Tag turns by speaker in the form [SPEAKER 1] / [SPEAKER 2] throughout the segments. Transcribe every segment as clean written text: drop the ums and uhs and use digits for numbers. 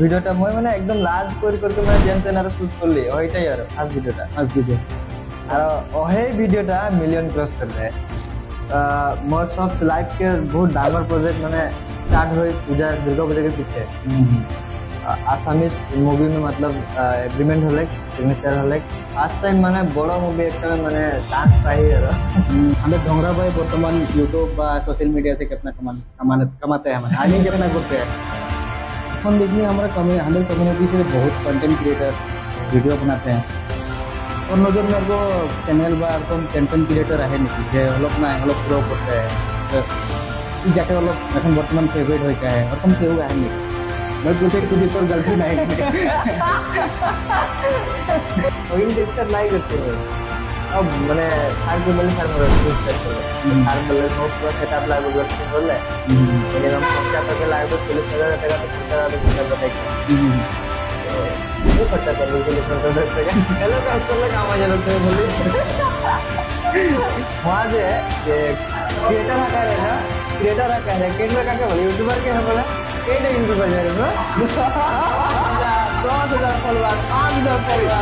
[SPEAKER 1] ভিডিওটা মই মানে একদম লাজ কৰি মানে যেন আৰু শুট করলি ওইটাই আর ফার্স্ট ভিডিও আর ওহে ভিডিওটা মিলিয়ন ক্রস করলে मोर सब लाइफ के बहुत डांगर प्रोजेक्ट माने स्टार्ट हुई पूजा दुर्गा पूजा के पीछे आसामीज मूवी में मतलब एग्रीमेंट होले सिग्नेचर होले फर्स्ट टाइम माने बड़ा मूवी एक माने चांस पाई
[SPEAKER 2] हमें ढोंगरा भाई वर्तमान यूट्यूब बा सोशल मीडिया से कितना कमाते हैं हमारे आगे कितना करते हैं हम देखिए हमारे कम्युनिटी से बहुत कंटेंट क्रिएटर वीडियो बनाते हैं और नजर मेरे को चैनल बा कंटेंट क्रिएटर है नहीं जे लोग ना लोग ग्रो करते हैं जाके लोग এখন বর্তমান ফেভারিট হয়ে যায় और तुम কেউ है नहीं मैं पूछे तुझे तो गलती नहीं
[SPEAKER 1] ওই ডিসকাস নাই করতে अब माने सर के बोले सर मोर डिस्कस कर सर बोले नो पूरा सेटअप लाइव वर्क करले मिनिमम 50 के लाइव 40,000 টাকা तो खर्चा बताई वो खर्चा कर के लिए खर्चा करेगा हेलो कास्ट करले काम आ जाते हैं बोली वहां जे क्रिएटर हका है ना क्रिएटर हका है केटला का बोले यूट्यूबर के है बोला केटा यूट्यूबर जा रहे हो 10,000 follower 5,000 follower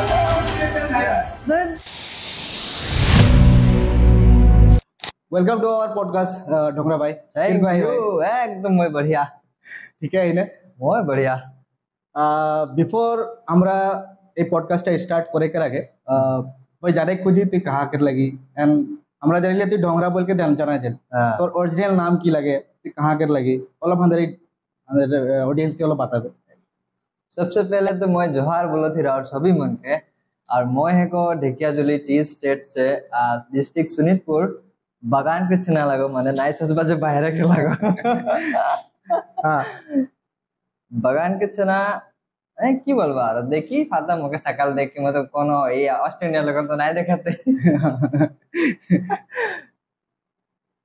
[SPEAKER 2] welcome to our podcast Dhongra भाई
[SPEAKER 1] एकदम मैं बढ़िया
[SPEAKER 2] ठीक है इन्हें
[SPEAKER 1] मैं बढ़िया
[SPEAKER 2] बिफोर हमरा এই পডকাস্টটা স্টার্ট করে আগে ওই জানে খুঁজি তুই কাহা কে লাগি এন্ড আমরা জানিলে তুই ঢোংরা বল के ध्यान जाना चल তোর অরিজিনাল নাম কি লাগে তুই কাহা কে লাগি অলপ हमारे ऑडियंस के অলপ बताबे
[SPEAKER 1] सबसे पहले तो मैं जोहार बोलो थी और सभी मन के और मैं है को ढेकियाजुली टी स्टेट से डिस्ट्रिक्ट सुनीतपुर बागान के छना लगो माने नाइस से बाहर के लगो
[SPEAKER 2] हाँ
[SPEAKER 1] बागान के छना की बोलबा और देखी फाता मुके सकल देख के मतलब कोनो ये ऑस्ट्रेलिया लोग तो नहीं दिखाते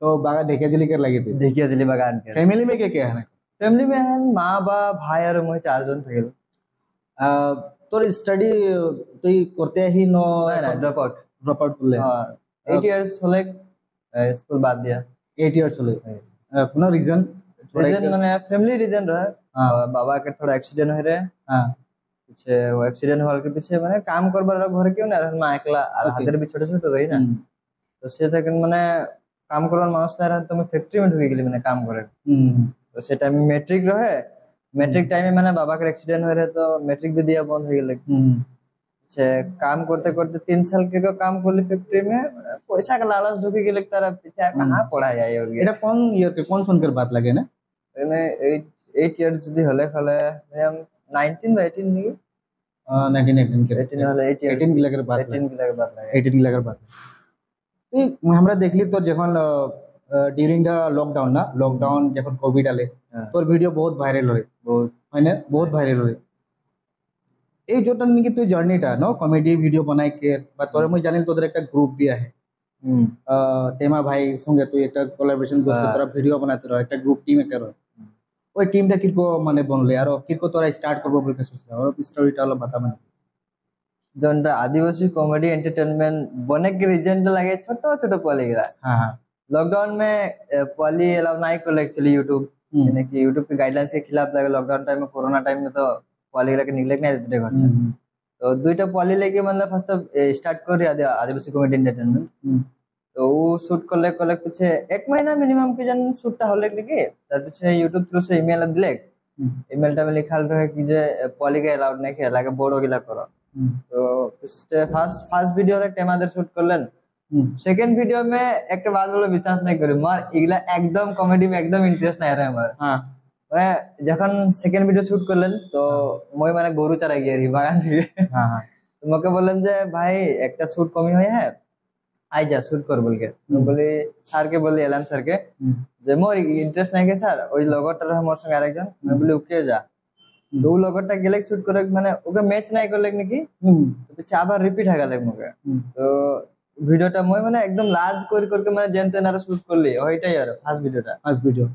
[SPEAKER 2] तो बागान ढेकियाजुली कर लगी थी
[SPEAKER 1] ढेकियाजुली बागान के
[SPEAKER 2] फैमिली में क्या है
[SPEAKER 1] फैमिली में है माँ बाप भाई और मैं 4 जन थे
[SPEAKER 2] তোর স্টাডি তুই করতে ही नो
[SPEAKER 1] ना ड्रॉप आउट
[SPEAKER 2] করলে
[SPEAKER 1] 8 इयर्स होले स्कूल बाद दिया
[SPEAKER 2] 8 इयर्स होले কোনো रीजन
[SPEAKER 1] माने फैमिली रीजन रहा बाबा के थोड़ा एक्सीडेंट हो रहे पीछे वो एक्सीडेंट होल के पीछे माने काम करबार घर क्यों ना रहन एकला और हाथेर भी छोटे छोटे रही ना तो से तक माने काम करबार मानुष ना रहन तो मैं फैक्ट्री में ढुके गेली माने काम करे तो से टाइम मैट्रिक रहे मैट्रिक टाइम में माने बाबा के एक्सीडेंट हो रहे तो मैट्रिक भी दिया बंद हो गेले से काम करते करते 3 साल के काम करली फैक्ट्री में पैसा का लालच ढुके गेले तारा पीछे कहां पढ़ा जाए होगी
[SPEAKER 2] এটা কোন ইয়ার के कौन सुनकर बात लगे ना
[SPEAKER 1] मैंने 8 इयर्स যদি হলে হলে हम 19 বা 18 नहीं
[SPEAKER 2] 1918 के
[SPEAKER 1] 18 হলে
[SPEAKER 2] 18 की लगर बात
[SPEAKER 1] 18 की लगर बात
[SPEAKER 2] 18 की लगर बात তুই আমরা দেখলি তোর যখন ডিউরিং দা লকডাউন না লকডাউন যখন কোভিড আলে তোর ভিডিও বহুত ভাইরাল হয় হয় না বহুত ভাইরাল হয় এই যেটা নাকি তুই জার্নিটা নো কমেডি ভিডিও বানাই के বা তোর মই জানি তোদের একটা গ্রুপ भी है টেমা ভাই সঙ্গে তুই একটা কোলাবোরেশন করতে তোরা ভিডিও বানাতে রো একটা গ্রুপ টিম একটা রো ওই টিমটা কিরকো মানে বনলে আর কিরকো তোরা স্টার্ট করব বলতে সোচলা আর স্টোরিটা হলো বাতা মানে
[SPEAKER 1] जोनटा आदिवासी कॉमेडी एंटरटेनमेंट बने के रीजन लगे छोटो छोटो पॉली गिरा
[SPEAKER 2] हां हां
[SPEAKER 1] लॉकडाउन में पॉली अलाउ नहीं कर एक्चुअली यूट्यूब यानी कि यूट्यूब के गाइडलाइंस के खिलाफ लगे लॉकडाउन टाइम में कोरोना टाइम में तो पॉली गिरा के निकले नहीं देते घर से तो दुईटा पॉली लेके मतलब फर्स्ट स्टार्ट कर रही आदिवासी कॉमेडी एंटरटेनमेंट तो वो शूट करले पीछे 1 महीना मिनिमम के जन शूटटा होले कि तार पीछे यूट्यूब थ्रू से ईमेल दिले ईमेलटा में लिखल रहे कि जे पॉली के अलाउड नहीं के लागे बोर्ड गिला करो तो फर्स्ट वीडियो रे टेमादर शूट करलेन सेकंड वीडियो में एक बात बोले विश्वास नहीं करी मार इगला एकदम कॉमेडी में एकदम इंटरेस्ट नहीं रहे हमार हां मैं যখন সেকেন্ড ভিডিও শুট করলেন তো মই মানে গরু চড়াই গিয়ে রি বাগান থেকে
[SPEAKER 2] हां हां
[SPEAKER 1] तो মকে বললেন যে ভাই একটা শুট কমি হয় হ্যাঁ আই যা শুট কর বল के तो बोले सर के बोले एलन सर के যে মোর इंटरेस्ट नहीं के सर ওই লগটা রহে মোর সঙ্গে আরেকজন मैं बोले ओके जा दो লগটা গেলে শুট করে মানে ওকে ম্যাচ নাই করলে নাকি তো পিছে আবার রিপিট হয়ে গেল মকে তো ভিডিওটা মই মানে একদম লাজ করে মানে জানতে না শুট করলি ওইটাই আর ফার্স্ট ভিডিও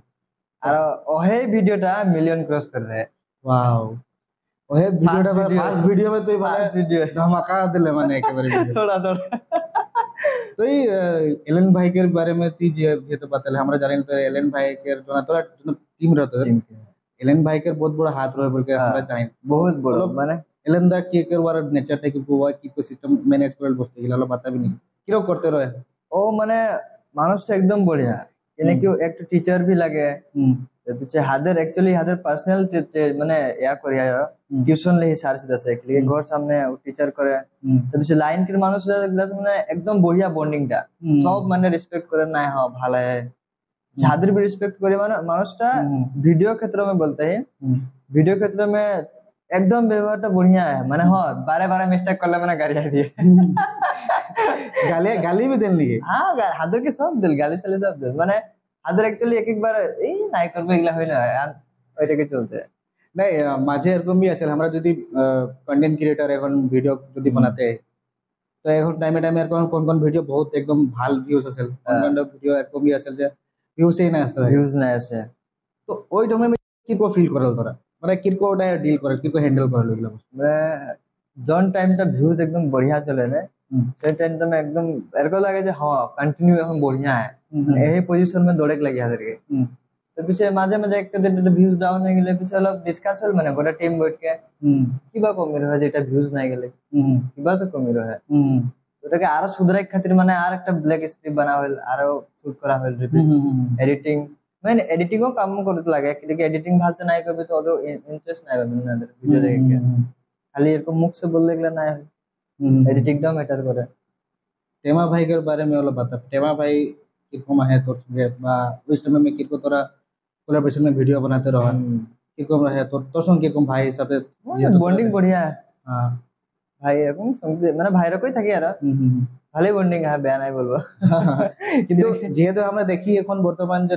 [SPEAKER 1] और ओहे वीडियोटा मिलियन क्रॉस कर रहे हैं
[SPEAKER 2] वाओ ओहे वीडियोटा फर्स्ट वीडियो में तो
[SPEAKER 1] फर्स्ट वीडियो
[SPEAKER 2] धमाका दिले माने एकेबारे
[SPEAKER 1] थोड़ा
[SPEAKER 2] तो एलन भाई के बारे में ती जे तो बताले हमरा जानिल तो एलन भाई के जोना तोरा टीम रहतो এলেন ভাইকে বহুত বড় হাত রয়ে বলকে আমরা জানি
[SPEAKER 1] বহুত বড় মানে
[SPEAKER 2] এলেন দা কি করবার নেচারটা কি ওয়াই কি সিস্টেম ম্যানেজ করে বসতে গেল বাতাবি নি কিরকম করতে রয়ে
[SPEAKER 1] ও মানে মানুষটা একদম বঢ়িয়া এনে কি একটা টিচার भी লাগে पीछे हादर पर्सनल মানে ইয়া করে টিউশন লেহি সার সিধা সে ঘর সামনে টিচার করে তো পিছে লাইন के মানুষ মানে একদম বঢ়িয়া বন্ডিংটা সব মানে রেসপেক্ট করে না হ্যাঁ ভালো है हादर भी रिस्पेक्ट করে মানে মানুষটা ভিডিও ক্ষেত্রে में बोलते हैं वीडियो क्षेत्र में एकदम व्यवहारটা বঢ়িয়া है মানে हाँ बारे बारे मिस्टेक করলে মানে গালি দিয়ে
[SPEAKER 2] গালি গালি भी দেন লিগে
[SPEAKER 1] हाँ हादर के सब दिल गाली चले सब दिल মানে হাদের एक्चुअली एक एक बार এই নাই করবে এগুলা হয় না ওইটাকে চলতে
[SPEAKER 2] নাই মাঝে এরকমই আছে আমরা যদি কন্টেন্ট ক্রিয়েটর এখন ভিডিও যদি বানাতে তো এখন টাইমে টাইমে এরকম কোন কোন ভিডিও বহুত একদম ভাল ভিউজ আছে কোন ভিডিও এরকমই আছে যে ভিউজই না আসে
[SPEAKER 1] ভিউজ না আসে
[SPEAKER 2] তো ওই টাইমে কি কো ফিল করল তোরা মানে কি কো ওটা ডিল করে কি কো হ্যান্ডেল করল এগুলা
[SPEAKER 1] মানে জন টাইমটা ভিউজ एकदम बढ़िया चले ने সেই টাইমটা में एकदम এরকম লাগে যে হ্যাঁ কন্টিনিউ এখন बढ़िया है এই পজিশন में দৌড়ে লাগে হাদেরকে তো পিছে মাঝে মাঝে একটা দিন ভিউজ ডাউন হয়ে গেলে পিছে হলো ডিসকাস হল মানে গোটা টিম বৈঠকে কিবা কমি রহে যেটা ভিউজ নাই গেলে কিবা তো কমি রহে ওটাকে আরো সুধরাই খাতির মানে আর একটা ব্ল্যাক স্ক্রিপ্ট বানা হল আরো শুট করা হল রিপিট এডিটিং মানে এডিটিংও কাম করতে লাগে কিন্তু এডিটিং ভালসে নাই করবে তো ওদের ইন্টারেস্ট নাই হবে না ভিডিও দেখে খালি এরকম মুখ से बोलने के लिए ना एडिटिंगটা ম্যাটার করে
[SPEAKER 2] टेमा भाई के बारे में वाला बता टेमा भाई किरकम है तो বা उस समय में किरको तोरा कोलैबोरेशन में वीडियो बनाते रहो किरकम रहे तो তোর সঙ্গে কিরকম ভাই সাথে
[SPEAKER 1] বন্ডিং বঢ়িয়া
[SPEAKER 2] হ্যাঁ
[SPEAKER 1] ভাই এরকম সঙ্গে মানে ভাইরা কই থাকি আর ভালোই বন্ডিং হ্যাঁ বেয়া নাই বলবো
[SPEAKER 2] কিন্তু যেহেতু আমরা দেখি এখন বর্তমান যে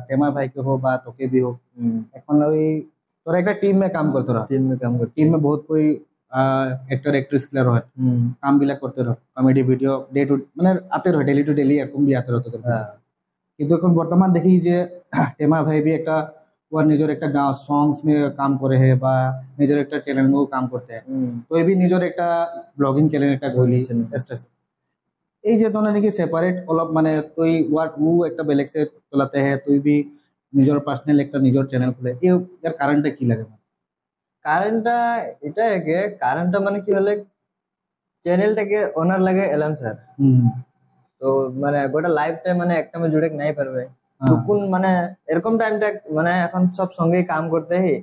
[SPEAKER 2] টেমা ভাই কে हो বা তোকে भी हो এখন ওই তোরা একটা टीम में काम करते रहो टीम में बहुत कोई एक्टर एक्ट्रेस के रहो काम बिला करते रहो कॉमेडी वीडियो डे टू মানে आते रहो डेली टू डेली এরকম भी आते रहो তোদের কিন্তু এখন বর্তমান দেখি যে টেমা ভাই भी একটা और নিজের একটা গাঁও সঙ্গস में काम করে है বা নিজের একটা চ্যানেল में काम करते हैं तो ये भी নিজের একটা ব্লগিং চ্যানেল একটা গলি স্টেটাস এই যে दोनों নাকি সেপারেট অলপ মানে তুই ওয়াট ও একটা বেলেগ সে চলাতে है তুই भी নিজের পার্সোনাল একটা নিজের চ্যানেল খুলে এর কারণটা কি লাগে
[SPEAKER 1] কারণটা এটা কি কারণটা মানে কি হলে চ্যানেলটাকে ওনার লাগে এলাম স্যার তো মানে গোটা লাইফ টাইম মানে একটা में जुड़े नहीं পারবে টুকুন মানে এরকম টাইমটা মানে এখন সব সঙ্গেই কাম করতে হে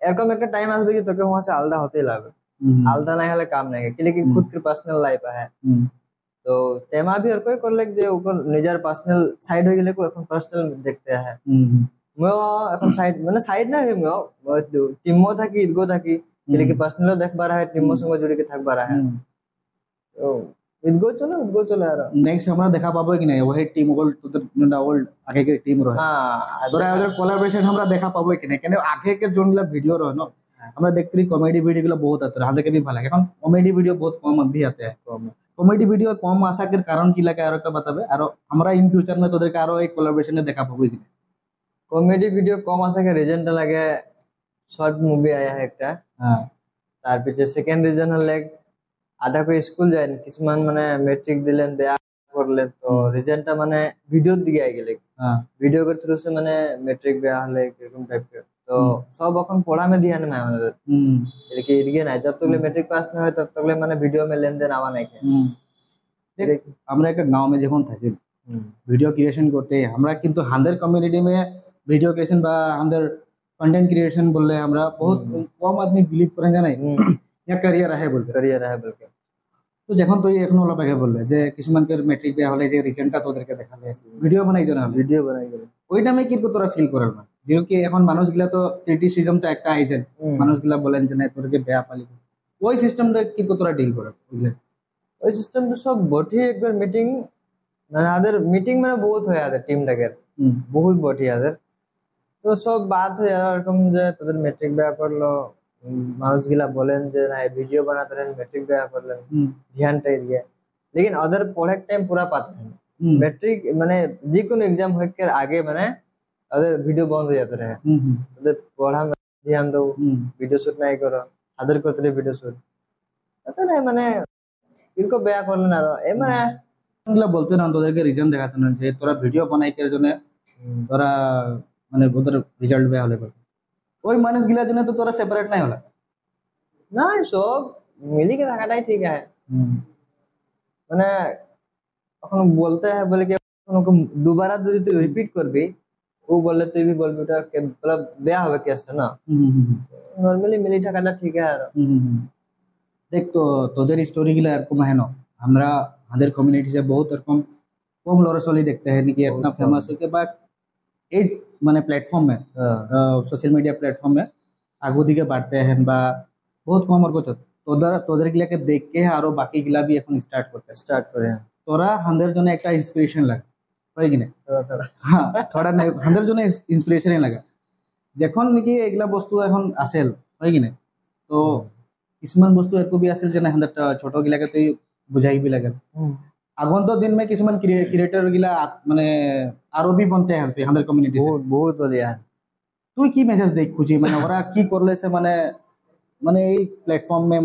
[SPEAKER 1] এরকম একটা টাইম আসবে কি তোকে वहां से আলাদা হতেই লাগবে আলাদা না হলে কাম নাই क्योंकि खुद की पर्सनल लाइफ है तो टेमा भी और कोई कर ले যে ওর নিজের পার্সোনাল সাইড হয়ে গেলে কো এখন পার্সোনাল দেখতে है মই এখন সাইড মানে সাইড না হে মই টিমও থাকি ইদগো থাকি क्योंकि पर्सनल দেখবার है টিমও সঙ্গে জড়িয়ে के থাকবার है তো ইদগো চলো আর
[SPEAKER 2] নেক্সট আমরা দেখা পাবো কি না ওই টিম ওল্ড তোদের ওল্ড আগে के টিম রহে
[SPEAKER 1] हां
[SPEAKER 2] তোরা ওদের কোলাবোরেশন আমরা দেখা পাবো কি না কেন আগে के जोनला ভিডিও রহে না আমরা দেখতে কমেডি ভিডিও গুলো বহুত আতে আমাদের के भी ভালো লাগে এখন কমেডি ভিডিও बहुत कम भी आते हैं কমেডি ভিডিও কম আসা के কারণ কি লাগে আর একটা बताবে আর আমরা ইন ফিউচার में তোদেরকে আরো এই কোলাবোরেশনে দেখা পাবো কি
[SPEAKER 1] কমেডি ভিডিও কম আসা के রিজনটা লাগে শর্ট মুভি আয়া है একটা
[SPEAKER 2] হ্যাঁ
[SPEAKER 1] তার পিছে সেকেন্ড রিজন হলে আধা কই স্কুল যায় কিছুমান মানে ম্যাট্রিক দিলেন বেয়া করলেন তো রিজনটা মানে ভিডিওর দিকে আই গেলে ভিডিও के थ्रू से মানে ম্যাট্রিক বেয়া হলে এরকম টাইপ তো সব এখন পড়া में ध्यान না আমাদের এদিকে এদিকে নাই जब तक मैट्रिक पास না হয় तब तक মানে ভিডিও में लेनदेन आवा নাই
[SPEAKER 2] देख আমরা একটা গাঁও में যখন থাকি ভিডিও ক্রিয়েশন করতে আমরা কিন্তু হান্ডার কমিউনিটি में वीडियो क्रिएशन বা আমাদের कंटेंट क्रिएशन बोलले हमरा बहुत कम आदमी बिलीव करेंगे नहीं या करियर है बोलके তো যখন তুই এখন ওলা পাকে বললে যে কিছুমানকের ম্যাট্রিক দেয়া হলে যে রিজনটা তোদেরকে দেখালে ভিডিও বানাই গেলে ওইটা আমি কিন্তু তোরা ফিল করার না যেহেতু কি এখন মানুষগুলা তো ক্রিটিসিজমটা একটা আইজেন মানুষগুলা বলেন যে না তোরকে বেয়া পালি ওই সিস্টেমটা কিন্তু তোরা ডিল কর বুঝলে
[SPEAKER 1] ওই সিস্টেমটা সব বটি একবার মিটিং মানে আমাদের মিটিং মানে বহুত হয় আমাদের টিমটাকে বহুত বটি আমাদের তো সব বাদ হয়ে এরকম যে তোদের ম্যাট্রিক বেয়া করলো মানুষগুলা বলেন যে না ভিডিও বানাতে रहें मैट्रिक बेया कर लें ध्यानটা দিয়ে लेकिन अदर पढ़ाई टाइम पूरा पाते हैं मैट्रिक माने जे कोनो एग्जाम होय के आगे माने अदर वीडियो बंद हो जाते रहे अदर पढ़ा में ध्यान दो वीडियो शूट नहीं करो अदर करते रहे वीडियो शूट पता नहीं माने इनको बेया कर लेना ए माने
[SPEAKER 2] मतलब बोलते ना তোদেরকে রিজন দেখাতে না যে তোরা ভিডিও বানাই के জন্য তোরা মানে ওদের রেজাল্ট বেয়া হলে ওই মানুষগুলার জন্য তো তোরা সেপারেট নাই হলা
[SPEAKER 1] না সব মিলিকে থাকাটাই ঠিক আছে মানে এখন বলতে হয় বলে কি ওকে दोबारा যদি তুই রিপিট করবি ও বললে তুই भी বলবি ওটা मतलब বেয়া হবে কেসটা না নরমালি মিলি থাকাটা ঠিক আছে আর
[SPEAKER 2] দেখ তো তোদের স্টোরি গুলা এরকম है ना আমরা আমাদের কমিউনিটি से बहुत এরকম कम लड़े चली देखते हैं कि इतना फेमस हो के बाद এই মানে প্ল্যাটফর্ম में সোশ্যাল মিডিয়া প্ল্যাটফর্ম में आगू दिखे बढ़ते हैं বা बहुत कम और कुछ তোদের গুলাকে দেখে আরো বাকি গুলা भी এখন স্টার্ট করে তোরা আমাদের জন্য একটা ইন্সপিরেশন লাগে হয় কি না হ্যাঁ থোড়া না আমাদের জন্য ইন্সপিরেশনই লাগে যখন নাকি এগুলা বস্তু এখন আসেল হয় কি না তো কিছুমান বস্তু এরকম भी আসেল যে না আমাদের ছোট গিলাকে তুই বুঝাইবি লাগে আগন্ত दिन में কিছুমান ক্রিয়েটর গিলা মানে আরো भी बनते हैं पे আমাদের কমিউনিটি
[SPEAKER 1] बहुत बढ़िया
[SPEAKER 2] তুই কি মেসেজ দেখ খুঁজি মানে ওরা কি করলে সে মানে মানে এই প্ল্যাটফর্ম में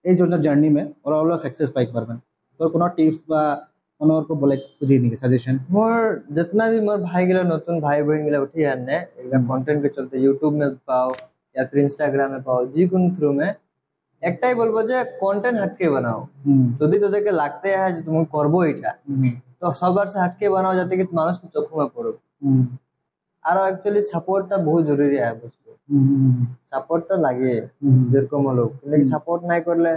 [SPEAKER 2] এই জন্য জার্নি में ওরা হলো সাকসেস পাই পারবেন তোর কোনো টিপস বা কোনো को बोले খুঁজি নি सजेशन
[SPEAKER 1] मोर जितना भी मोर भाई गिला नतून भाई बहन गिला उठी है ने एकदम कंटेंट के चलते यूट्यूब में पाओ या फिर इंस्टाग्राम में पाओ जी कोन थ्रू में একটাই বলবো যে কন্টেন্ট হটকে বানাও যদি তোদেরকে লাগতে হয় যে তুমি করবো এটা তো সবার সে হটকে বানাও যাতে কি মানুষ চোখে में পড়ো আর एक्चुअली सपोर्टটা বহুত জরুরি है বস্তু सपोर्टটা লাগে যেরকম হলো কিন্তু সাপোর্ট নাই করলে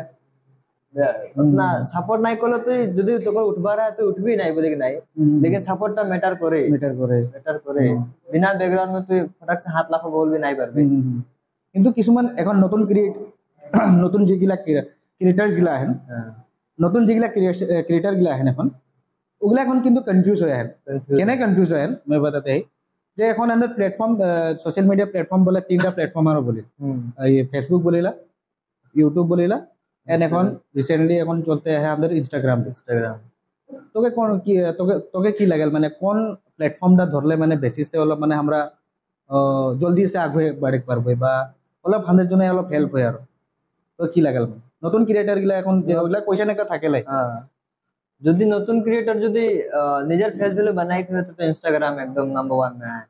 [SPEAKER 1] उतना सपोर्ट নাই করলে তুই যদি তোকে উঠবার হয় তুই উঠবি নাই বলে কি নাই लेकिन सपोर्टটা ম্যাটার করে বিনা ব্যাকগ্রাউন্ড में তুই ফটাক से হাত লাফা বলবি নাই পারবি
[SPEAKER 2] কিন্তু কিছুমান এখন নতুন নতুন যেগুলা ক্রিয়েটার্স গুলা আহেন নতুন যেগুলা ক্রিয়েটার গুলা আহেন এখন ওগুলা এখন কিন্তু কনফিউজ হয়ে আহেন কেন কনফিউজ হয়ে আহেন मैं बताते हैं যে এখন আমাদের প্ল্যাটফর্ম সোশ্যাল মিডিয়া প্ল্যাটফর্ম বলে তিনটা প্ল্যাটফর্ম আর বলি এই ফেসবুক বলিলা ইউটিউব বলিলা এন্ড এখন রিসেন্টলি এখন চলতে है আমাদের ইনস্টাগ্রাম তোকে কোন কি তোকে কি লাগে মানে কোন প্ল্যাটফর্মটা ধরলে মানে বেসিসে হলো মানে আমরা জলদি সে আগে বাড়তে পারবো বা হলো আমাদের জন্য হলো হেল্প হয় আর তো কি লাগাল নতুন ক্রিয়েটর গুলা এখন যেগুলা কোয়েশ্চন একটা থাকে লাই
[SPEAKER 1] যদি নতুন ক্রিয়েটর যদি নিজের ফেস ভ্যালু বানাই থাকে তো ইনস্টাগ্রাম একদম নাম্বার 1 में है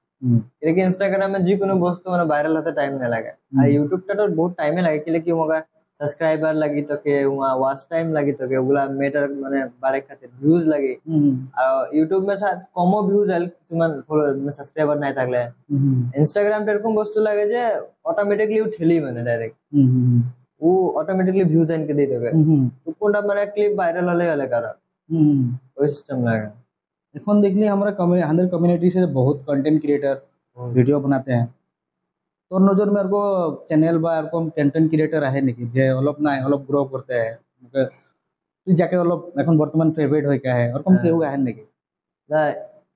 [SPEAKER 1] लेकिन इंस्टाग्राम में जी कोनो वस्तु মানে ভাইরাল হতে টাইম না লাগে আর ইউটিউবটা তো বহুত টাইমে লাগে কি কি হোগা সাবস্ক্রাইবার লাগি তোকে ওয়াচ টাইম লাগি তোকে ওগুলা মেটার মানে বাড়ে খাतिर ভিউজ লাগে আর ইউটিউব में কম ভিউজ আল কিছুমান সাবস্ক্রাইবার নাই থাকলে ইনস্টাগ্রাম এরকম বস্তু লাগে যে অটোমেটিক্যালি ঠেলি মানে ডাইরেক্ট वो ऑटोमेटिकली व्यूज इनके दे दोगे तो कोनটা মানে ক্লিপ ভাইরাল হলে হলে কারণ ওই সিস্টেম লাগে
[SPEAKER 2] এখন দেখলি আমরা हमारे कम्युनिटी से बहुत कंटेंट क्रिएटर वीडियो बनाते हैं तो नजर में को चैनल बा এরকম कंटेंट क्रिएटर আছে নাকি যে অলপ না অলপ গ্রো করতে है তুই যাকে অলপ এখন বর্তমান ফেভারিট হই কা है এরকম কেউ আছে নাকি
[SPEAKER 1] না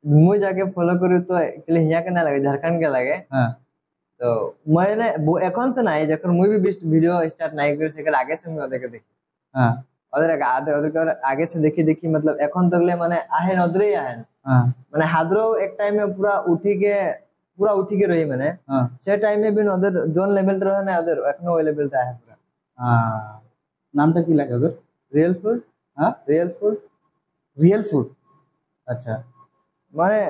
[SPEAKER 1] মুই যাকে ফলো করি তো एक्चुअली হিয়া কে না লাগে ঝাড়খণ্ড কে লাগে হ্যাঁ तो मैंने वो এখন से নাই যখন মুই भी ভিডিও স্টার্ট নাই করে সেকার আগে से मैं ওদেরকে দেখি হ্যাঁ ওদের আগে से দেখি मतलब এখন তকলে মানে আহেন ওদরেই আহেন মানে হাদরো এক টাইমে পুরা উঠি के रही মানে সে টাইমে भी ওদের জোন লেভেল রহে না ওদের এখনো ওই লেভেলটা আছে পুরা
[SPEAKER 2] নামটা কি লাগে ওদের
[SPEAKER 1] রিয়েল ফুড হ্যাঁ রিয়েল ফুড
[SPEAKER 2] আচ্ছা
[SPEAKER 1] মানে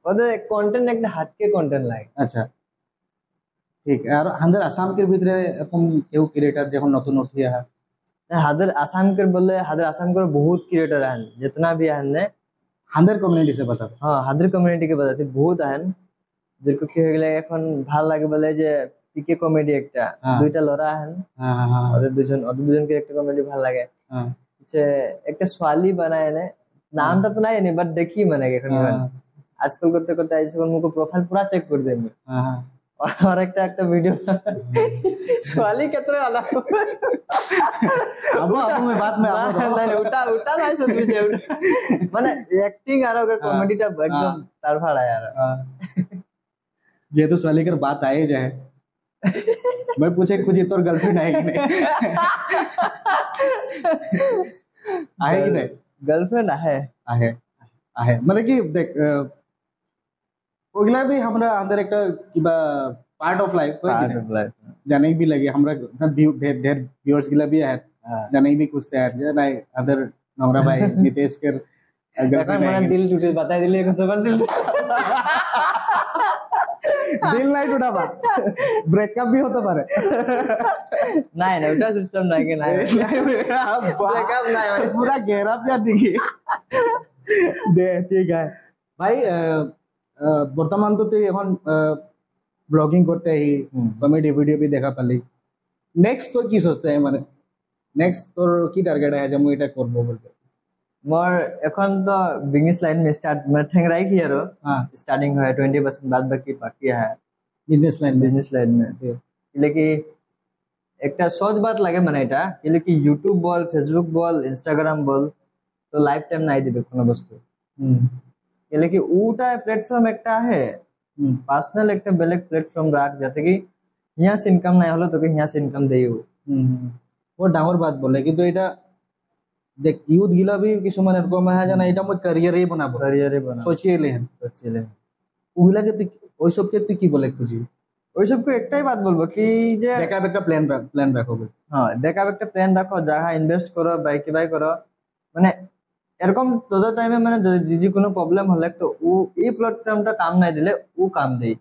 [SPEAKER 1] ওদের কন্টেন্ট একটা হাটকে কন্টেন্ট লাগে
[SPEAKER 2] আচ্ছা ঠিক আর আমাদের আসাম के ভিতরে এরকম কেউ ক্রিয়েটর যখন নতুন উঠিয়া
[SPEAKER 1] হাদের আসাম के বললে হাদের আসাম के बहुत क्रिएटर हैं जितना भी हैं ने
[SPEAKER 2] হাদের কমিউনিটি से बता
[SPEAKER 1] हां হাদের কমিউনিটি के बताते बहुत हैं যেরকম কি হয়ে গেলে এখন ভালো লাগে বলে যে পিকে কমেডি একটা দুইটা লড়া हैं ওদের দুজনকে একটা কমেডি ভালো লাগে যে একটা সোয়ালি বানায় ने নামটা তো নাই বাট দেখি মানে এখন আজকাল করতে করতে আইছে কোন মুকো প্রোফাইল পুরা চেক করে দেন और एक वीडियो सवाली कितने वाला
[SPEAKER 2] अब मैं बात में
[SPEAKER 1] नहीं उठा नहीं सब मुझे माने एक्टिंग আর अगर कॉमेडीটা একদম তারফাড়া यार
[SPEAKER 2] ये तो सवाली कर बात आए जाए मैं पूछे कुछ तोर गर्लफ्रेंड है कि नहीं आहे कि नहीं
[SPEAKER 1] गर्लफ्रेंड है
[SPEAKER 2] मतलब कि देख ওগুলা भी हमरा अंदर एक किबा पार्ट ऑफ लाइफ जाने भी लगे हमरा ढेर व्यूअर्स गिला भी है जाने भी कुछ है जे नहीं अदर नवरा भाई नितेश के
[SPEAKER 1] এখন মানে দিল টুটে বাতাই দিলে এখন সবার দিল
[SPEAKER 2] দিল লাইট উঠাবা ব্রেকআপ भी হতে পারে
[SPEAKER 1] নাই না ওটা সিস্টেম নাই কি নাই ব্রেকআপ নাই মানে
[SPEAKER 2] पूरा गहरा प्यार दिखी দে ঠিক আছে ভাই বর্তমান তো তুই এখন ব্লগিং করতে ही कॉमेडी वीडियो भी देखा पाली नेक्स्ट तो की सोचते है মানে नेक्स्ट তোর কি টার্গেট আছে যে মই এটা করব বলতে
[SPEAKER 1] মোর এখন তো বিজনেস লাইন में स्टार्ट मैं ठेंगराई की यारो
[SPEAKER 2] हां
[SPEAKER 1] स्टार्टिंग है 20% बाद बाकी बाकी है
[SPEAKER 2] बिजनेस लाइन में
[SPEAKER 1] लेकिन একটা সহজ বাত লাগে মানে এটা কি ইউটিউব বল ফেসবুক বল ইনস্টাগ্রাম বল তো লাইফ টাইম নাই দিবে কোনো বস্তু কি ওটা প্ল্যাটফর্ম একটা আছে পার্সোনাল একটা বেলেগ প্ল্যাটফর্ম রাখ যাতে কি হিয়া से ইনকাম নাই হলো তোকে হিয়া से ইনকাম দেইও
[SPEAKER 2] ও ডাঙর বাত বলে কিন্তু এটা দেখ ইউথ গিলা भी কিছুমান এরকম হয় জানা এটা মই ক্যারিয়ারই বানাবো সোচিলে ওগুলাকে তুই ওইসবকে তুই কি বলে খুঁজি
[SPEAKER 1] ওইসবকে একটাই বাত বলবো কি যে
[SPEAKER 2] ব্যাকআপ একটা প্ল্যান রাখো
[SPEAKER 1] হ্যাঁ ব্যাকআপ একটা প্ল্যান রাখো যাহা ইনভেস্ট করো বাই করো মানে এরকম তোদের টাইমে মানে যদি কোনো প্রবলেম হলে তো ও এই প্ল্যাটফর্মটা কাম নাই দিলে ও কাম দেই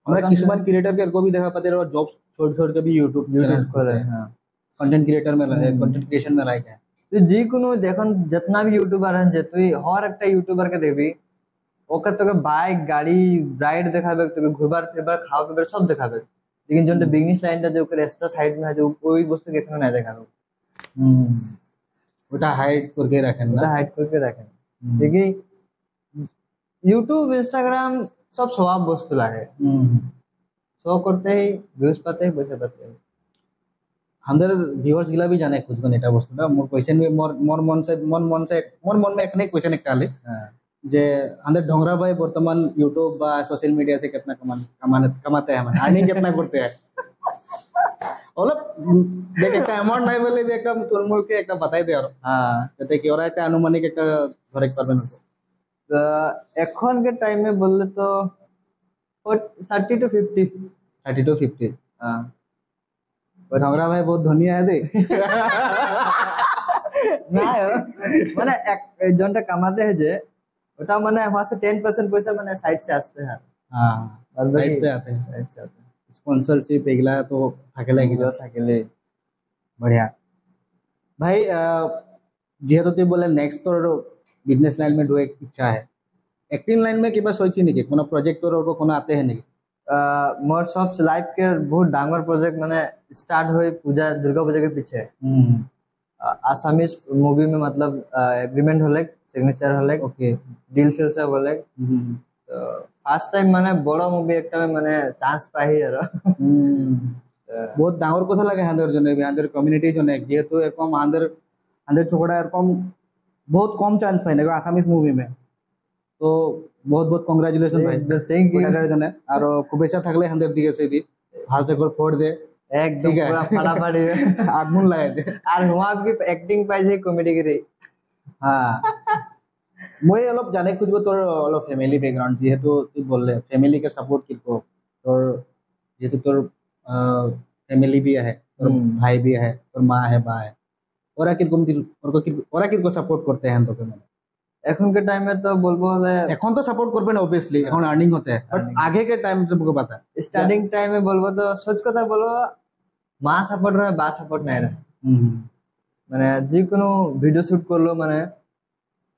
[SPEAKER 2] আমরা কিছুমান ক্রিएटर के को भी देखा पाते और जॉब छोड़ के भी यूट्यूब
[SPEAKER 1] করে हां
[SPEAKER 2] कंटेंट क्रिएटर में कंटेंट क्रिएशन में लाइक है
[SPEAKER 1] তুই যে কোনো দেখুন जितना भी यूट्यूबर हैं যে তুই হর একটা यूट्यूबर के দেখবি ওকে তোকে বাইক গাড়ি রাইড দেখাবে তোকে ঘুরবার ফিরবার খাওয়া পিবার সব দেখাবে लेकिन जो बिजनेस लाइनটা যে ওকে এক্সট্রা সাইড में है जो कोई বস্তু এখানে না দেখাবে
[SPEAKER 2] ওটা হাইড করকে রাখেন না
[SPEAKER 1] হাইড করকে রাখেন দেখি यूट्यूब इंस्टाग्राम सब स्वभाव वस्तु लागे शो करते ही व्यूज पाते ही पैसे पाते ही
[SPEAKER 2] अंदर व्यूअर्स गिला भी जाने कुछ बनेटा वस्तुটা मोर क्वेश्चन में मोर मन में एक नहीं क्वेश्चन एक काले जे अंदर ढोंगरा भाई वर्तमान यूट्यूब বা सोशल मीडिया से कितना कमाते हैं মানে अर्निंग कितना करते हैं অলপ দেখ একটা অ্যামাউন্ট নাই বলে একটা তুলমুল কে একটা বাতাই দে আর হ্যাঁ যাতে কি ওরা একটা আনুমানিক একটা ধরে পারবেন
[SPEAKER 1] তো এখন के टाइम में बोलले तो 30 to 50 हां
[SPEAKER 2] ढोंगरा भाई बहुत धनी है दे
[SPEAKER 1] না মানে এক জনটা কামাতে है যে ওটা মানে वहां से 10% पैसा মানে साइड से आते हैं
[SPEAKER 2] हां साइड से आते हैं स्पॉन्सरशिप एगला तो থাকেলে গিলো থাকেলে बढ़िया भाई যেহেতু তুই বলে নেক্সট তোর बिजनेस लाइन में ढोए इच्छा है एक्टिंग लाइन में किबा सोची नहीं कि कोनो प्रोजेक्ट তোর को कोनो आते हैं नहीं
[SPEAKER 1] मोर सब लाइफ के बहुत डांगर प्रोजेक्ट माने स्टार्ट हुई पूजा दुर्गा पूजा के पीछे आसामीज मूवी में मतलब एग्रीमेंट होले सिग्नेचर होले ओके डील सेल से होले तो फर्स्ट टाइम माने बड़ा मूवी একটা মানে চান্স পাই আর বহুত ডাঙর কথা লাগে হাঁদের জন্য হাঁদের কমিউনিটির জন্য যেহেতু এরকম হাঁদের ছোকড়া এরকম बहुत कम चांस पाई ना आसामीज मूवी में तो बहुत बहुत कांग्रेचुलेशन भाई थैंक यू जने और शुभेच्छा থাকলে হাঁদের দিকে से भी हाल से कर फोड़ दे एकदम पूरा फटाफट आगमन लाए दे और हुआ भी एक्टिंग पाई जे कॉमेडी करे हां মই অলপ জানে খুঁজব তোর অলপ ফ্যামিলি ব্যাকগ্রাউন্ড যেহেতু তুই বললে ফ্যামিলি के सपोर्ट किरको তোর যেহেতু তোর फैमिली भी है তোর भाई भी है তোর মা है बा है ওরা কিরকম সাপোর্ট করতে हैं তোকে মানে এখন के टाइम में तो बोलबो এখন তো সাপোর্ট করবে না obviously এখন আর্নিং होते हैं बट आगे के टाइम तुमको पता स्टार्टिंग टाइम में बोलबो तो सच কথা বলো মা সাপোর্ট রহে বা সাপোর্ট নাই রহে মানে যে কোনো ভিডিও শুট করলো মানে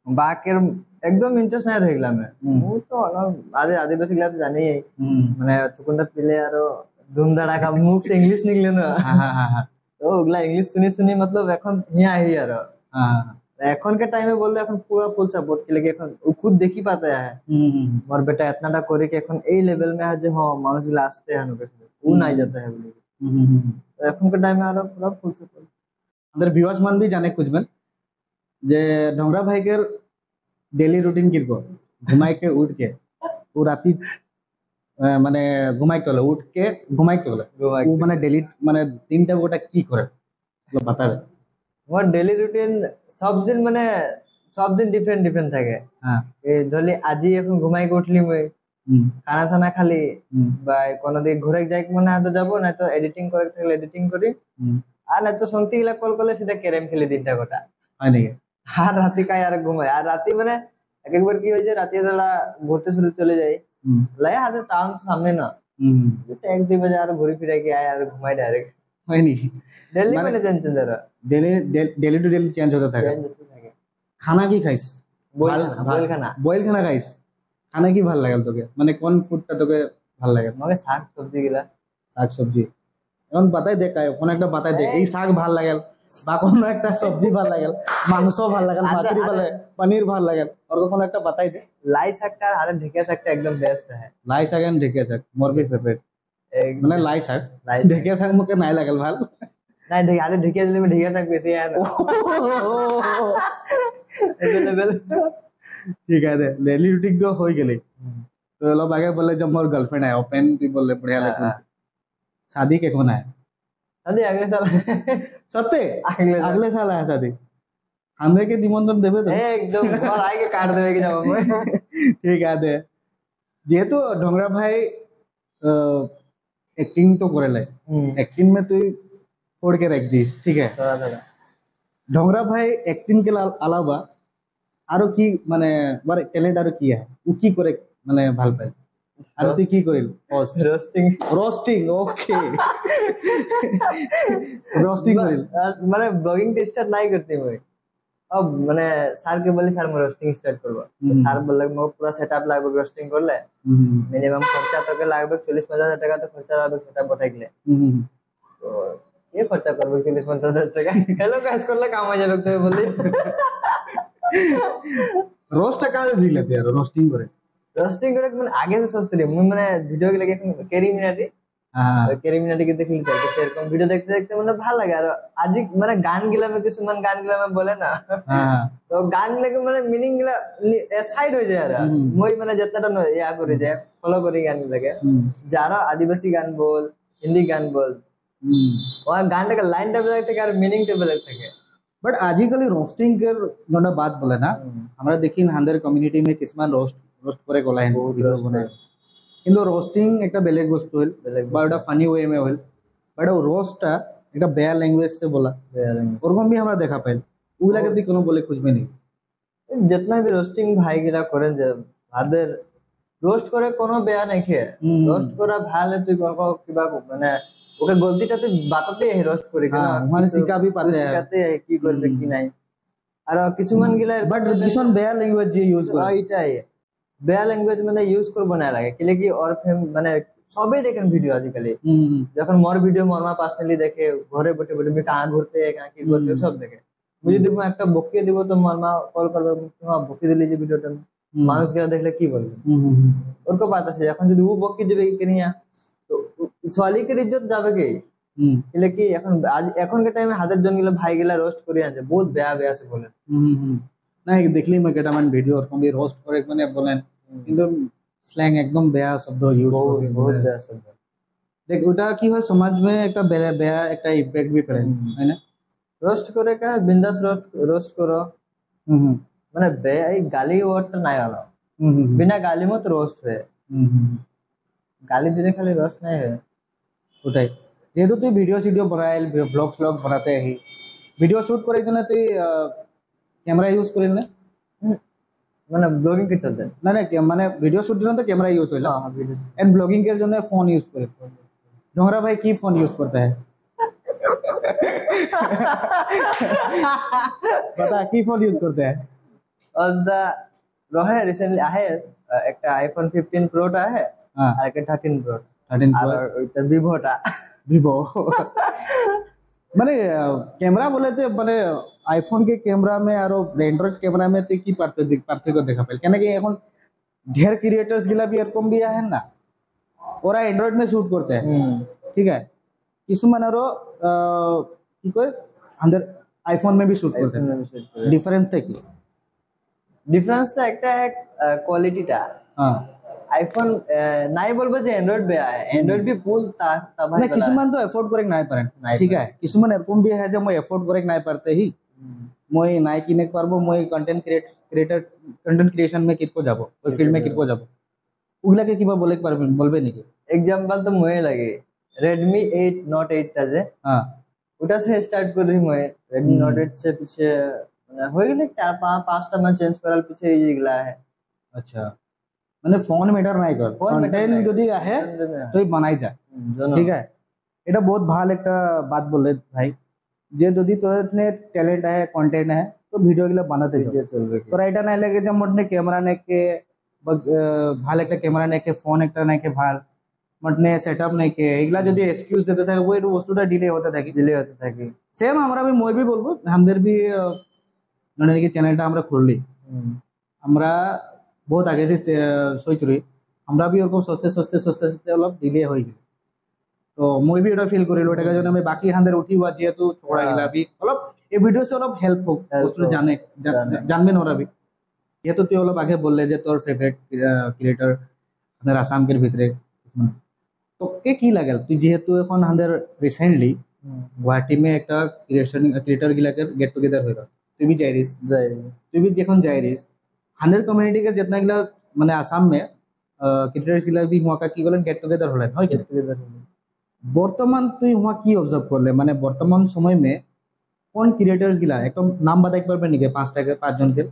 [SPEAKER 1] বাকের একদম ইন্টারেস্ট নাই রহে গলা में वो तो আরে আদিবাসী গলা তো জানি মানে তখনটা পেলে আর ধুম ধড়াকা মুখ से इंग्लिश निकले ना हां तो ওগুলা इंग्लिश सुनी मतलब এখন হিয়া হি আর এখন के टाइम में बोल रहे এখন पूरा फुल सपोर्ट के लिए এখন वो खुद देखी पाता है और बेटा इतनाटा करे कि এখন এই लेवल में है যে हां মানুষ গুলা আসতে हैं वो नहीं जाता है बोले तो এখন के टाइम में আর पूरा फुल सपोर्ट আমাদের ভিউয়ার্স মান भी जाने খুঁজবেন যে ঢোংরা ভাই के डेली रूटीन किरको घुमाई के उठ के वो राती মানে ঘুমাইতে হলো উঠ के ঘুমাইতে হলো ও মানে ডেলি মানে তিনটা ওটা কি করে বাতাবে আমার ডেলি রুটিন সব দিন মানে সব দিন ডিফারেন্ট থাকে হ্যাঁ এই ধরলি আজি এখন ঘুমাই কে উঠলি মই খানা সানা খালি বা কোন দিক ঘুরে যাই মানে হয়তো যাব না তো এডিটিং করে থাকলে এডিটিং করি আর না তো সঙ্গী গুলা কল করলে সেটা ক্যারাম খেলি দিনটা গোটা হয় নাকি আর রাতে কাই আর ঘুমাই আর রাতে মানে এক একবার কি হয়ে যায় রাতে বেলা ঘুরতে শুরু চলে যাই लगे हाथे टाउन सामने ना जैसे 1-2 बजे আর ঘুরে ফিরে গিয়ে আয় আর ঘুমাই ডাইরেক্ট
[SPEAKER 2] হয় নি
[SPEAKER 1] দিল্লি মানে চেঞ্জ যারা
[SPEAKER 2] daily daily to daily change হতে থাকে খানা কি খাইস বয়েল খানা খাইস খানা কি ভাল লাগে তোকে মানে কোন ফুডটা তোকে ভাল লাগে
[SPEAKER 1] আমাকে শাক সবজি গিলা
[SPEAKER 2] শাক সবজি এখন বাতাই দে কোন একটা বাতাই দে এই শাক ভাল লাগে বা কোনো একটা সবজি ভাল লাগে মাংস ভাল লাগে মাছরি ভাল লাগে পনির ভাল লাগে और কোনো একটা বাতাই দে
[SPEAKER 1] লাই শাকটা আর ঢেকিয়া শাকটা একদম বেস্ট है
[SPEAKER 2] লাই শাক এন্ড ঢেকিয়া শাক মোর বি ফেভারিট মানে লাই শাক ঢেকিয়া শাক মুকে নাই লাগল ভাল
[SPEAKER 1] নাই ঢেকিয়া আরে ঢেকিয়া দিলে में ঢেকিয়া শাক বেশি है ना अवेलेबल
[SPEAKER 2] ठीक है डेली रूटीन तो हो गेले तो लोग आगे बोले जब मोर गर्लफ्रेंड है ओपन भी बोले बढ़िया लगे शादी के कौन है
[SPEAKER 1] शादी अगले साल
[SPEAKER 2] सत्य अगले साल है शादी हमें के निमंत्रण देबे तो
[SPEAKER 1] एकदम घर आके काट देबे कि जब
[SPEAKER 2] ठीक है दे যেহেতু ঢংরা ভাই एक्टिंग तो करेला एक्टिंग में तू फोड़ के रख दिस ठीक है ঢংরা ভাই एक्टिंग के अलावा আরো কি মানে বারে ট্যালেন্ট আরো কি আছে ও কি করে মানে ভাল পায় আর তুই কি করিল
[SPEAKER 1] रोस्टिंग
[SPEAKER 2] रोस्टिंग ओके रोस्टिंग करिल
[SPEAKER 1] মানে ব্লগিং স্টার্ট নাই করতে মই अब মানে স্যার কে বলি স্যার मैं रोस्टिंग स्टार्ट করব স্যার বললে মো পুরো সেটআপ লাগবে रोस्टिंग করলে মিনিমাম খরচা তোকে লাগবে 40-50 টাকা তো খরচা লাগবে সেটআপ বঠাইলে তো ये খরচা করবে 40-50 টাকা हेलो कैश করলে কাম হয়ে যাবে তো বলি
[SPEAKER 2] रोस्ट का दिले यार रोस्टिंग करे
[SPEAKER 1] মানে আগে তো সস্তে মানে ভিডিও গুলো ক্যারিমিনাটি ক্যারিমিনাটিকে দেখলি তো সেরকম ভিডিও দেখতে দেখতে মানে ভালো লাগে আর আজি মানে গান গিলামে কিছু মান গান গিলামে বলে না তো গান লাগে মানে মিনিং গুলা সাইড হয়ে যায় আর মই মানে যতটা ইয়া করে যায় ফলো করি গান লাগে যারা আদিবাসী গান বল হিন্দি গান বল ওই গানটাকে লাইন টেবল থেকে আর মিনিং টেবল থেকে
[SPEAKER 2] बट आजिकल रोस्टिंग के जोना बात बोले ना हमरा देखिन हांदर कम्युनिटी में किसमान रोस्ट करे गोला है वीडियो बने কিন্তু রোস্টিং একটা বেলেগ বস্তু হল বা ওটা ফানি ওয়ে মে হল বাট ও রোস্টটা একটা বেয়া ল্যাঙ্গুয়েজ से बोला ওরকম भी আমরা দেখা পাই ওগুলাকে তুই কোনো বলে খুঁজবে নেই
[SPEAKER 1] जितना भी रोस्टिंग भाई गिरा करें তাদের রোস্ট করে কোনো বেয়া নাই খেয়ে রোস্ট করা ভালো তুই কিবা মানে ওকে গলতিটা তুই বাতাতে রোস্ট করে কেন
[SPEAKER 2] মানে শিখাবি পাতে
[SPEAKER 1] শিখাতে কি করবে কি নাই আর কিছুমান গিলা
[SPEAKER 2] বাট ভীষণ বেয়া ল্যাঙ্গুয়েজ যে ইউজ করে
[SPEAKER 1] এইটাই বেয়া ল্যাঙ্গুয়েজ মানে ইউজ করব না লাগে কি লাগি और মানে সবাই দেখেন ভিডিও আজকালি যখন মোর ভিডিও মরমা পার্সোনালি দেখে ঘরে বসে বসে আমি কাহা ঘুরতে কাহা কি করতে সব দেখে মুই যদি একটা বকিয়ে দিব তো মরমা কল করবে তোমার বকিয়ে দিলি যে ভিডিওটা মানুষ গিলা দেখলে কি বলবে ওরকো বাত আছে এখন যদি ও বকিয়ে দিবে কি নিয়া তো সোয়ালি के इज्जत যাবে কি কি এখন এখন के टाइम में হাজার জন গিলা ভাই গিলা রোস্ট করে আনছে বহুত বেয়া বেয়া সে বলে
[SPEAKER 2] না দেখলি मैं কেটামান ভিডিও और কম রোস্ট করে মানে বলেন কিন্তু স্ল্যাং একদম বেয়া শব্দ ইউজ করে
[SPEAKER 1] बहुत বেয়া শব্দ
[SPEAKER 2] দেখ ওটা কি হয় সমাজ में একটা বেয়া একটা ইমপ্যাক্ট भी পড়ে है ना
[SPEAKER 1] রোস্ট করে কা বিন্দাস রোস্ট করো মানে বেয়া এই গালি ওয়ার্ডটা নাই আলো বিনা গালি মত রোস্ট হয় গালি দিলে খালি রোস্ট নাই হয়
[SPEAKER 2] ওটাই যেহেতু তুই ভিডিও বানাইল ব্লগ বানাতে হি ভিডিও শুট করার জন্য তুই ক্যামেরা ইউজ করিল না
[SPEAKER 1] মানে ব্লগিং के चलते
[SPEAKER 2] না না মানে ভিডিও শুট জন্য তো ক্যামেরা ইউজ হইল
[SPEAKER 1] हां वीडियो
[SPEAKER 2] एंड ब्लॉगिंग के জন্য फोन यूज করে ढोंगरा भाई की फोन यूज करता है बता की फोन यूज करता है
[SPEAKER 1] आज दा रहे रिसेंटली आहे একটা আইফোন 15 প্রো টা है আর একটা 13 প্রো আর ওইটা ভিভো মানে ক্যামেরা বলেতে মানে আইফোন के कैमरा में और एंड्रॉइड कैमरा में तो की पार्थक्य देखा पाइल কেন কি এখন ढेर क्रिएटर्स गिला भी এরকম भी है ना ওরা एंड्रॉइड में शूट करते हैं ठीक है কিছুমান আরো কি কয় अंदर आईफोन में भी शूट करते हैं डिफरेंसটা কি ডিফারেন্সটা একটা কোয়ালিটিটা হ্যাঁ আইফোন নাই বলবো যে অ্যান্ড্রয়েড বেয়া অ্যান্ড্রয়েড भी ফুল তা
[SPEAKER 2] মানে কিছুমান তো এফোর্ড করে নাই পারেন ঠিক আছে কিছুমান এরকম भी है যে মই এফোর্ড করে নাই পারতে হি মই নাই কিনে পারবো মই কন্টেন্ট ক্রিয়েশন में কিতকো যাব ওই ফিল্ড में কিতকো যাব ওগুলাকে কিবা বলে পারবেন বলবে নাকি
[SPEAKER 1] एग्जांपल तो মই লাগে Redmi 8 Note 8 টা যে হ্যাঁ ওটা से स्टार्ट করি মই Redmi Note 8 से पीछे মানে হয়ে গেলে 4-5টা মান চেঞ্জ করার পিছে এইগুলা है
[SPEAKER 2] अच्छा মানে ফোন ম্যাটার নাই কর,
[SPEAKER 1] ফোন matter
[SPEAKER 2] কন্টেন্ট
[SPEAKER 1] নাই।
[SPEAKER 2] যদি আহে তুই বানাই যা, ঠিক আছে। এটা বহুত ভাল একটা বাত বললে ভাই, যে যদি তোর ট্যালেন্ট है कंटेंट है तो ভিডিও গুলো বানাতে
[SPEAKER 1] ভিডিও চলবে কি?
[SPEAKER 2] তোর এটা নাই লাগে যে মোটনে ক্যামেরা নেকে ভাল একটা ক্যামেরা নেকে ফোন একটা নেকে ভাল মোটনে সেটআপ নেকে এগুলা যদি এক্সকিউজ দিতে থাকে ওই বস্তুটা ডিলে হতে থাকে
[SPEAKER 1] ডিলে হতে থাকে।
[SPEAKER 2] সেম আমরা भी মই भी বলবো আমাদের भी মানে কি চ্যানেলটা আমরা খুললি, আমরা বহুত আগে से सोच रही আমরা भी ওরকম সস্তে অলপ ডিলে হয়ে গেল। তো মই भी এটা ফিল করিলো এটাকে জন্য আমি বাকি হাঁদের উঠি হওয়া যেহেতু ছোড়া গেলা भी অলপ এই ভিডিও সে অলপ হেল্প হোক বস্তু জানবেন ওরা भी যেহেতু তুই অলপ আগে বললে যে তোর ফেভারিট ক্রিয়েটর আমাদের আসামের ভিতরে তোকে কি লাগেল তুই যেহেতু এখন আমাদের রিসেন্টলি গুয়াহাটি में একটা ক্রিয়েটর गिलाकर गेट टुगेदर হইলো তুই भी যাই रिस তুই भी যখন যাই रिस 100 कम्युनिटी के जितना गिला মানে आसाम में क्रिएटर्स गिला भी हुआ का की बोलें गेट टुगेदर হলো হয় কি বর্তমান তুই হুয়া কি অবজার্ভ করলে মানে বর্তমান সময় মে কোন ক্রিয়েটর্স গিলা একদম নাম বাতাই পারবেন নাকি 5 জনকে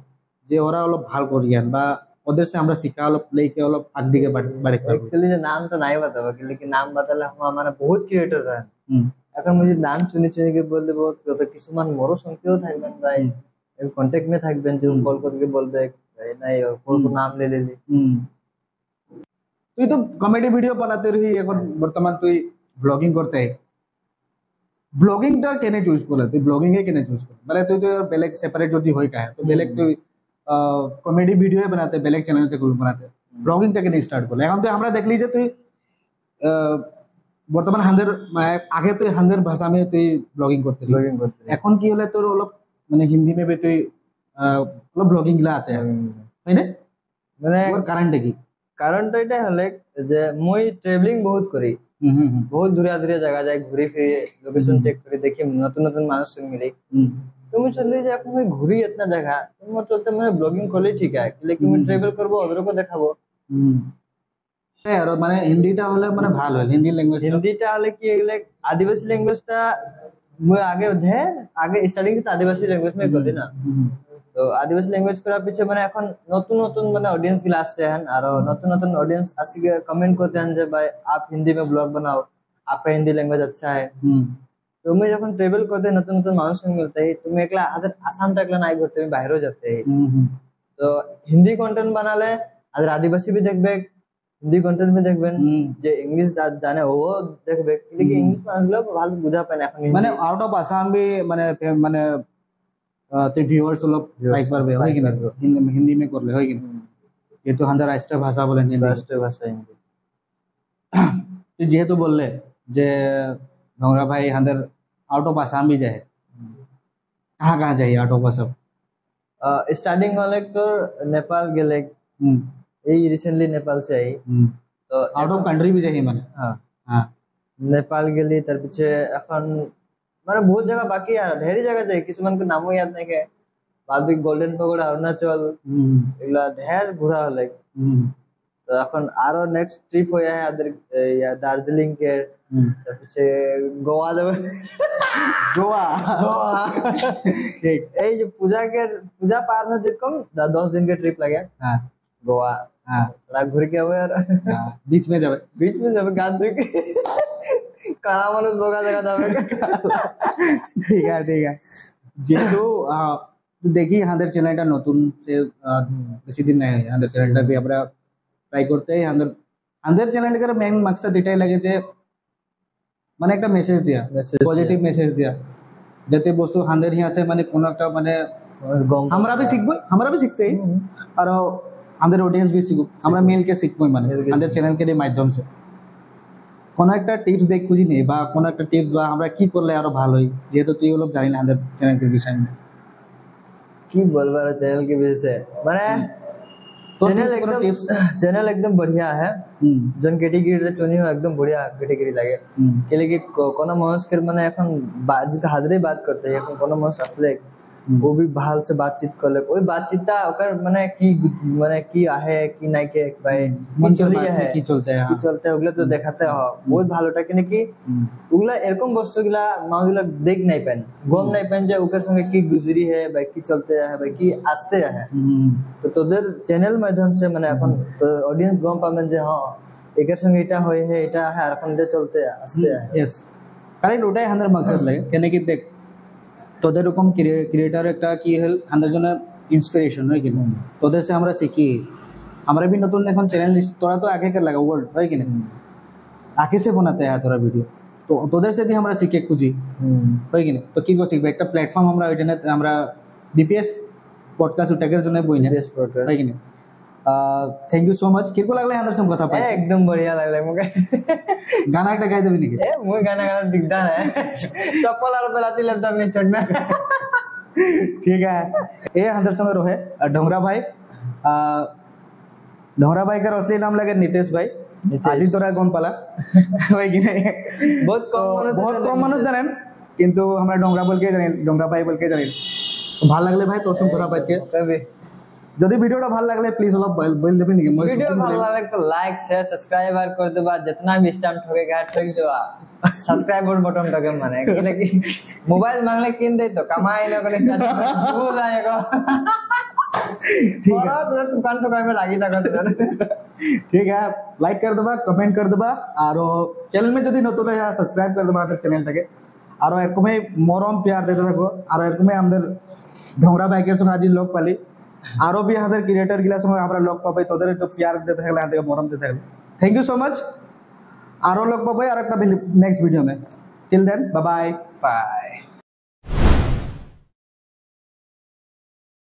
[SPEAKER 2] যে ওরা অলপ ভাল করিয়ান বা ওদের সে আমরা শিক্ষা অলপ লেকে অলপ আগ দিকে বাড়ে
[SPEAKER 1] एक्चुअली जो नाम तो नहीं बताओ लेकिन नाम बताले हम हमारा बहुत क्रिएटर है এখন মুজি নাম শুনে শুনে बोल দেব তো কিছুমান মোরো শুনতেও থাকবেন ভাই কন্টাক্ট में থাকবেন যে কল করকে বলবে নাই কোন নাম ले ले
[SPEAKER 2] তুই তো কমেডি ভিডিও বানাতে রহি এখন বর্তমান তুই ব্লগিং করতে ব্লগিংটা কেনে চুজ করলে তুই ব্লগিং এ কেনে চুজ করলে মানে তুই তো বেলেগ সেপারেট যদি হয় কাহে তো বেলেগ তুই কমেডি ভিডিও বানাতে বেলেগ চ্যানেল से গ্রুপ বানাতে ব্লগিংটা কেনে স্টার্ট করলে এখন তুই আমরা দেখলি যে তুই বর্তমান হান্দের আগে তুই হান্দের ভাষা में তুই ব্লগিং করতে এখন কি হলে তোর অলপ মানে হিন্দি में भी তুই অলপ ব্লগিং গুলা আতে হয় না
[SPEAKER 1] মানে
[SPEAKER 2] কারণটা কি
[SPEAKER 1] কারণটা এটা হলে যে মই ট্রাভেলিং বহুত করি বহুত দূরিয়া দূরিয়া জায়গা যাই ঘুরে ফিরে লোকেশন চেক করে দেখি নতুন নতুন মানুষ সঙ্গে মিলে তুমি চললে যে এখন मैं घूरी इतना जगह तुम चलते मैं ब्लॉगिंग করলে ঠিক আছে लेकिन मैं ट्रैवल করব ওদেরকে দেখাবো
[SPEAKER 2] আর মানে হিন্দিটা হলে মানে ভালো হয়
[SPEAKER 1] হিন্দিটা হলে কি লাইক আদিবাসী ল্যাঙ্গুয়েজটা मैं আগে স্টার্টিং তো আদিবাসী ল্যাঙ্গুয়েজ में করলি না তো আদিবাসী ল্যাঙ্গুয়েজ করার পিছে মানে এখন নতুন নতুন মানে অডিয়েন্স গুলো আসতে हैं আর নতুন নতুন অডিয়েন্স আসি কমেন্ট করতে हैं যে भाई आप हिंदी में ब्लॉग बनाओ आपका हिंदी लैंग्वेज अच्छा है তুমি যখন ট্রাভেল করতে নতুন নতুন মানুষের সঙ্গে মিলতে তুমি একলা আসামটা একলা নাই ঘুরতে তুমি বাইরেও যেতে তো হিন্দি কন্টেন্ট বানালে আর আদিবাসী भी দেখবে হিন্দি কন্টেন্ট में দেখবেন যে ইংলিশ জানে ও দেখবে কিন্তু ইংলিশ মানুষগুলো ভালো বুঝা পায় না এখন
[SPEAKER 2] মানে আউট অফ আসাম भी মানে तो व्यूअर्स लोग लाइक करबे হয় কি না হিন্দি में করলে হয় কি না যেহেতু আমাদের রাষ্ট্রীয় ভাষা বলেন
[SPEAKER 1] রাষ্ট্রীয় ভাষা হিন্দি
[SPEAKER 2] তো যেহেতু বললে যে নোংরা ভাই আমাদের आउट ऑफ आसाम भी जाए कहाँ जाइए आउट ऑफ आसाम
[SPEAKER 1] स्टार्टिंग वाले तो नेपाल गेले এই রিসেন্টলি নেপাল से आई
[SPEAKER 2] তো আউট অফ কান্ট্রি भी जाइए মানে
[SPEAKER 1] হ্যাঁ নেপাল গেলি তার পিছে এখন মানে বহুত জায়গা বাকি আর ঢেরি জায়গা যায় কিছুমান के नामो याद नहीं के बाद भी गोल्डन पगोड़ा अरुणाचल এগুলা ঢের ঘোরা হলে তো এখন আরো নেক্সট ট্রিপ হয়ে আছে আমাদের দার্জিলিং के তার পিছে গোয়া যাবে
[SPEAKER 2] গোয়া
[SPEAKER 1] ঠিক এই যে পূজা পার হয়ে যেরকম 10 दिन के ट्रिप लगे
[SPEAKER 2] हाँ
[SPEAKER 1] गोवा
[SPEAKER 2] हाँ
[SPEAKER 1] थोड़ा घूर के आवे यार
[SPEAKER 2] बीच में जावे
[SPEAKER 1] गान धो के কারা মানুষ বোকা দেখা যাবে
[SPEAKER 2] ঠিক আছে যেহেতু দেখি আমাদের চ্যানেলটা নতুন বেশি দিন নাই আমাদের চ্যানেলটা भी আমরা ট্রাই করতে আমাদের চ্যানেলটার মেইন মকসদ এটাই লাগে যে মানে একটা মেসেজ দিয়া পজিটিভ মেসেজ দিয়া যাতে বস্তু আমাদের ही আছে মানে কোন একটা মানে আমরা भी শিখতে আর আমাদের অডিয়েন্স भी শিখুক আমরা মিলকে শিখবো মানে আমাদের চ্যানেলকে মাধ্যম से কোন একটা টিপস দেখ খুঁজি নেই বা কোন একটা টিপস বা আমরা কি করলে আরো ভালো হয় যেহেতু তুই লোক জানি না আমাদের চ্যানেলের বিষয় নিয়ে
[SPEAKER 1] কি বলবো আর চ্যানেল के विषय से মানে চ্যানেল একদম बढ़िया है जन कैटेगरी रे चुनी हो एकदम बढ़िया कैटेगरी লাগে কেলে কি কোন মানুষের মানে এখন হাজারে বাত করতে এখন কোন মানুষ আসলে वो भी ভাল से बातचीत करले ওই বাতচিতা ওকার মানে কি আহে কি নাই কে ভাই
[SPEAKER 2] মন
[SPEAKER 1] কি চলি আহে
[SPEAKER 2] কি চলতে
[SPEAKER 1] কি চলতে ওগুলা তো দেখাতে হয় বহুত ভালোটা কি ওগুলা এরকম বস্তুগুলা মাগুলা দেখ নাই পান গম নাই পান যে ওকার সঙ্গে কি গুজরি হে ভাই কি চলতে আহে ভাই কি আসতে আহে তো তোদের চ্যানেল মাধ্যম से মানে এখন অডিয়েন্স গম পাবেন যে হ্যাঁ একের সঙ্গে এটা হয় হে এটা আহে আর এখন এটা চলতে আসতে আহে
[SPEAKER 2] यस কারেক্ট ওটাই আমাদের মাকসাদ লাগে কেন কি দেখ তোদের এরকম ক্রিয়েটর একটা কি হল আমাদের জন্য ইন্সপিরেশন হয় কি তোদের से আমরা শিখি আমরা भी নতুন এখন চ্যানেল তোরা তো आगे कर लगा वर्ल्ड হয় কি না आगे से बनाते हैं তোরা ভিডিও তো তোদের से भी আমরা শিখে খুঁজি হয় কি না তো কি করে শিখবে একটা প্ল্যাটফর্ম আমরা ওইখানে আমরা বিপিএস পডকাস্ট উঠাকের জন্য বই না
[SPEAKER 1] বেস্ট প্রোডাক্ট
[SPEAKER 2] হয় কি না থ্যাংক ইউ সো মাচ কিরকো লাগলে আমাদের সঙ্গে কথা পাই
[SPEAKER 1] একদম বঢ়িয়া লাগলে মোক
[SPEAKER 2] গানা একটা গাই দেবি নাকি
[SPEAKER 1] মই গানা গানা দিগদার है चप्पल और बेलाती लेता नहीं छोड़ना
[SPEAKER 2] ठीक है ये हमारे संग रहे ढोंगरा भाई का असली नाम लगे नितेश भाई आज ही तोरा कौन पाला भाई कि नहीं
[SPEAKER 1] बहुत कम
[SPEAKER 2] মানুষ জানেন কিন্তু আমরা ढोंगरा बोल के জানেন ढोंगरा भाई बोल के জানেন ভালো লাগলে ভাই তোর সঙ্গে কথা পাইতে
[SPEAKER 1] কবে
[SPEAKER 2] যদি ভিডিওটা ভালো লাগলে প্লিজ অলপ বল দেবেন নাকি
[SPEAKER 1] ভিডিও ভালো লাগলে তো লাইক শেয়ার সাবস্ক্রাইব আর করে দেবা जितना भी स्टैम्प ठोके गाट ठोक देवा सब्सक्राइब बटन टके माने कि मोबाइल मांगले किन दे तो कमाई ना करे स्टार्ट हो जाएगा ठीक है तो दुकान में लागी ना कर
[SPEAKER 2] ठीक है लाइक कर देबा कमेंट कर देबा और चैनल में যদি নতুন হয় সাবস্ক্রাইব कर देबा আমাদের চ্যানেলটাকে আর এরকমই মরম প্যার দিতে থাকো আর এরকমই আমাদের ঢোংরা বাইকের সঙ্গে আজি লোক পালি আরো भी আমাদের ক্রিয়েটর গিলা সঙ্গে আমরা লোক পাবে তোদের একটু প্যার দিতে থাকলে আমাদের মরম দিতে থাকলে থ্যাংক ইউ সো মাচ আরো লোক পাবে আর একটা নেক্সট ভিডিও में টিল দেন বাই বাই